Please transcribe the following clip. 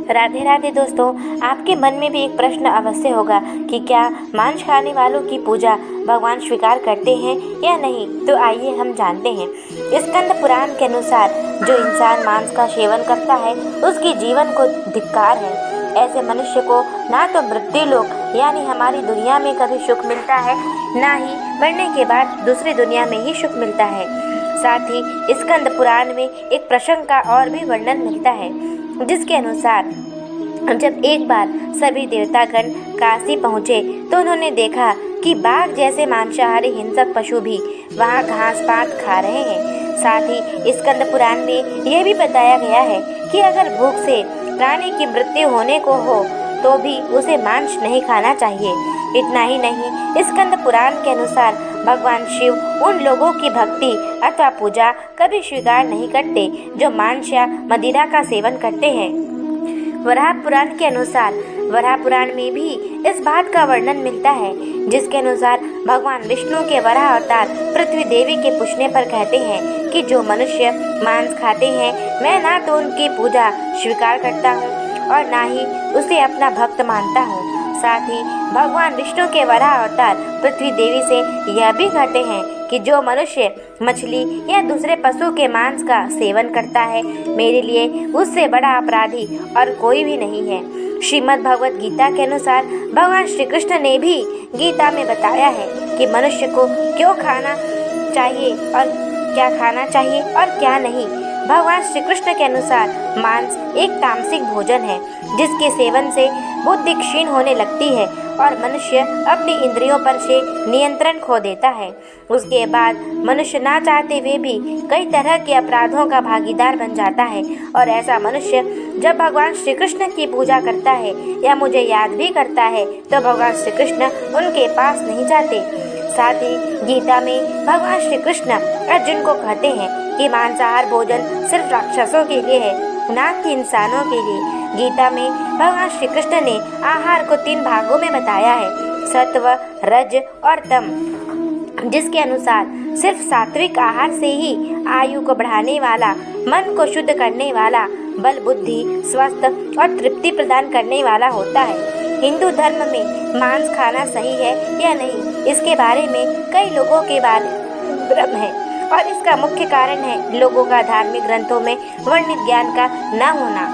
राधे राधे दोस्तों, आपके मन में भी एक प्रश्न अवश्य होगा कि क्या मांस खाने वालों की पूजा भगवान स्वीकार करते हैं या नहीं। तो आइए हम जानते हैं। स्कंद पुराण के अनुसार जो इंसान मांस का सेवन करता है उसके जीवन को धिक्कार है। ऐसे मनुष्य को ना तो मृत्यु लोक यानी हमारी दुनिया में कभी सुख मिलता है, ना ही मरने के बाद दूसरी दुनिया में ही सुख मिलता है। साथ ही स्कंद पुराण में एक प्रसंग का और भी वर्णन मिलता है, जिसके अनुसार जब एक बार सभी देवतागण काशी पहुँचे तो उन्होंने देखा कि बाघ जैसे मांसाहारी हिंसक पशु भी वहाँ घास पात खा रहे हैं। साथ ही स्कंद पुराण में यह भी बताया गया है कि अगर भूख से प्राणी की मृत्यु होने को हो तो भी उसे मांस नहीं खाना चाहिए। इतना ही नहीं, स्कंद पुराण के अनुसार भगवान शिव उन लोगों की भक्ति अथवा पूजा कभी स्वीकार नहीं करते जो मांस या मदिरा का सेवन करते हैं। वराह पुराण के अनुसार वराह पुराण में भी इस बात का वर्णन मिलता है, जिसके अनुसार भगवान विष्णु के वराह अवतार पृथ्वी देवी के पूछने पर कहते हैं कि जो मनुष्य मांस खाते हैं मैं ना तो उनकी पूजा स्वीकार करता हूँ और ना ही उसे अपना भक्त मानता हूँ। साथ ही भगवान विष्णु के वराह अवतार पृथ्वी देवी से यह भी कहते हैं कि जो मनुष्य मछली या दूसरे पशु के मांस का सेवन करता है मेरे लिए उससे बड़ा अपराधी और कोई भी नहीं है। श्रीमद् भगवत गीता के अनुसार भगवान श्री कृष्ण ने भी गीता में बताया है कि मनुष्य को क्यों खाना चाहिए और क्या खाना चाहिए और क्या नहीं। भगवान श्री कृष्ण के अनुसार मांस एक तामसिक भोजन है जिसके सेवन से बुद्धि क्षीण होने लगती है और मनुष्य अपनी इंद्रियों पर से नियंत्रण खो देता है। उसके बाद मनुष्य ना चाहते हुए भी कई तरह के अपराधों का भागीदार बन जाता है और ऐसा मनुष्य जब भगवान श्री कृष्ण की पूजा करता है या मुझे याद भी करता है तो भगवान श्री कृष्ण उनके पास नहीं जाते। साथ ही गीता में भगवान श्री कृष्ण अर्जुन को कहते हैं कि मांसाहार भोजन सिर्फ राक्षसों के लिए है, ना कि इंसानों के लिए। गीता में भगवान श्री कृष्ण ने आहार को 3 भागों में बताया है, सत्व, रज और तम, जिसके अनुसार सिर्फ सात्विक आहार से ही आयु को बढ़ाने वाला, मन को शुद्ध करने वाला, बल बुद्धि स्वस्थ और तृप्ति प्रदान करने वाला होता है। हिंदू धर्म में मांस खाना सही है या नहीं, इसके बारे में कई लोगों के भ्रम है और इसका मुख्य कारण है लोगों का धार्मिक ग्रंथों में वर्णित ज्ञान का न होना।